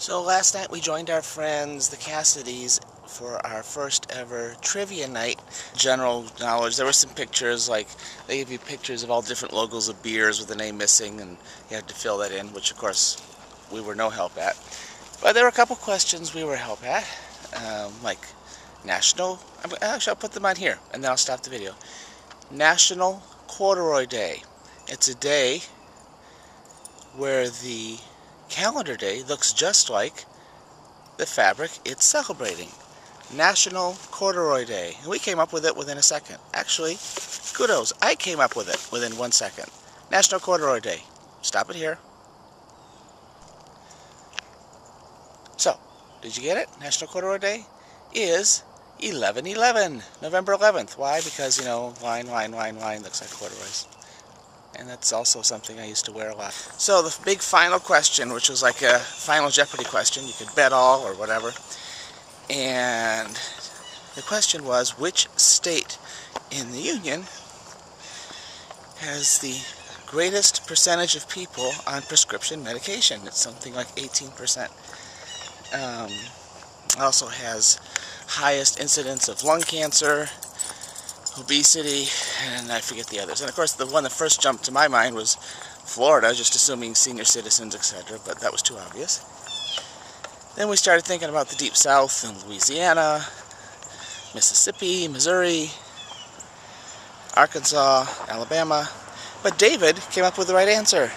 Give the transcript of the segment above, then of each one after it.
So last night we joined our friends, the Cassidys, for our first ever trivia night. General knowledge. There were some pictures, like they gave you pictures of all different logos of beers with the name missing, and you had to fill that in, which of course we were no help at. But there were a couple questions we were help at, like National, actually I'll put them on here and then I'll stop the video. National Corduroy Day. It's a day where the calendar day looks just like the fabric it's celebrating. National Corduroy Day. And we came up with it within a second. Actually, kudos. I came up with it within 1 second. National Corduroy Day. Stop it here. So, did you get it? National Corduroy Day is 11/11, November 11th. Why? Because, you know, line looks like corduroys. And that's also something I used to wear a lot. So the big final question, which was like a Final Jeopardy question, you could bet all or whatever. And the question was, which state in the Union has the greatest percentage of people on prescription medication? It's something like 18%. Also has highest incidence of lung cancer, obesity, and I forget the others. And of course the one that first jumped to my mind was Florida, just assuming senior citizens, etc., but that was too obvious. Then we started thinking about the Deep South and Louisiana, Mississippi, Missouri, Arkansas, Alabama. But David came up with the right answer,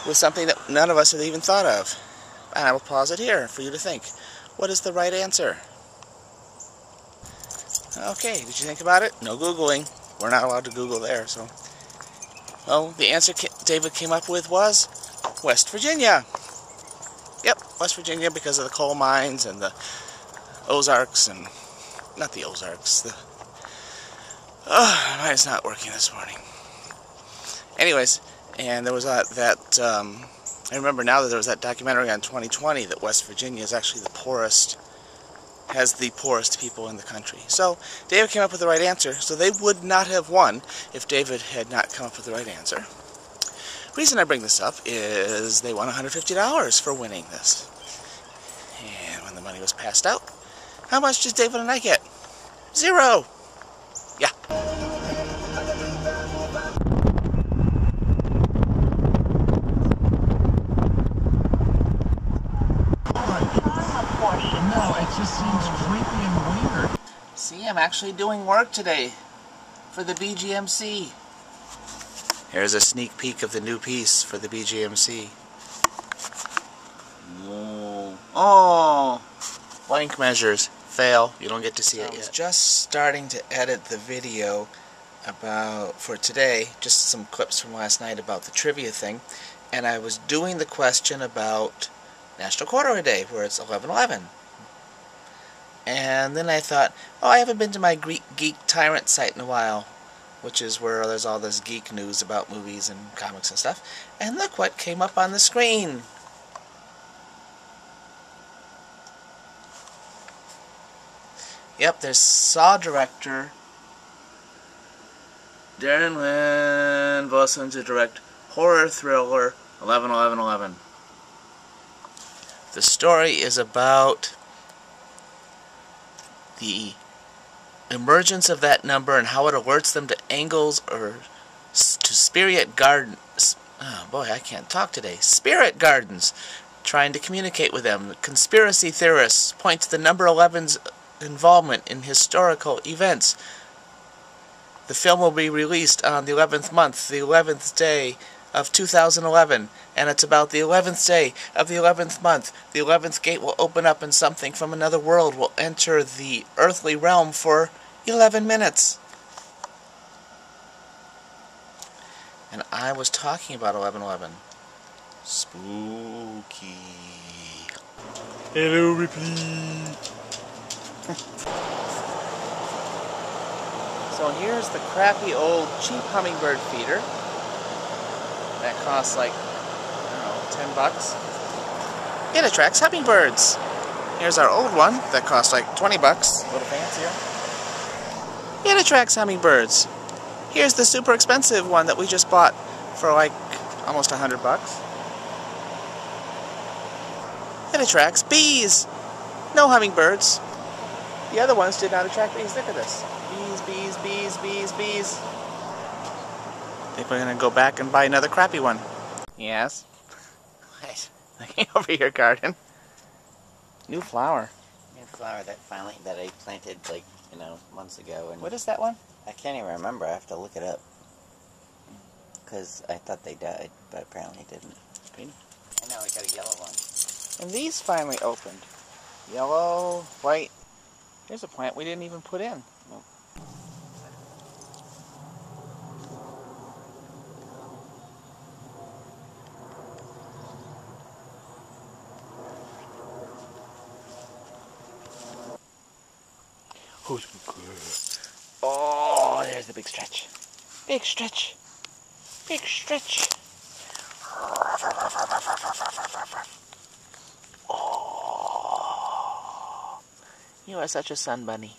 with something that none of us had even thought of. And I will pause it here for you to think. What is the right answer? Okay, did you think about it? No Googling. We're not allowed to Google there, so. Well, the answer David came up with was West Virginia. Yep, West Virginia, because of the coal mines and the Ozarks and, not the Ozarks, the, mine's not working this morning. Anyways, and there was I remember now that there was that documentary on 2020 that West Virginia is actually the poorest, has the poorest people in the country. So David came up with the right answer, so they would not have won if David had not come up with the right answer. The reason I bring this up is they won $150 for winning this. And when the money was passed out, how much did David and I get? 0! Yeah. No, it just seems creepy and weird. See, I'm actually doing work today for the BGMC. Here's a sneak peek of the new piece for the BGMC. Whoa. Oh! Blank measures. Fail. You don't get to see it yet. I was just starting to edit the video for today, just some clips from last night about the trivia thing, and I was doing the question about National Corduroy Day, where it's 11/11. And then I thought, oh, I haven't been to my Geek Tyrant site in a while, which is where there's all this geek news about movies and comics and stuff. And look what came up on the screen. Yep, there's Saw director Darren Lynn Vossen to direct horror thriller 11/11/11. The story is about the emergence of that number and how it alerts them to angles or to spirit gardens. Oh boy, I can't talk today. Spirit gardens, trying to communicate with them. Conspiracy theorists point to the number 11's involvement in historical events. The film will be released on the 11th month, the 11th day of 2011, and it's about the 11th day of the 11th month. The 11th gate will open up and something from another world will enter the earthly realm for 11 minutes. And I was talking about 11/11. Spooky. Hello, Ripley. So here's the crappy old cheap hummingbird feeder. That costs like, I don't know, 10 bucks. It attracts hummingbirds. Here's our old one that costs like 20 bucks, a little fancier. It attracts hummingbirds. Here's the super expensive one that we just bought for like almost 100 bucks. It attracts bees. No hummingbirds. The other ones did not attract bees. Look at this. Bees, bees, bees, bees, bees. I think we're going to go back and buy another crappy one. Yes. What? Looking over your garden. New flower. New flower that I planted like, months ago. And What is that one? I can't even remember. I have to look it up. Because I thought they died, but apparently didn't. Green. I know, I got a yellow one. And these finally opened. Yellow, white. Here's a plant we didn't even put in. Nope. Oh, there's the big stretch. Big stretch. Big stretch. Oh, you are such a sun bunny.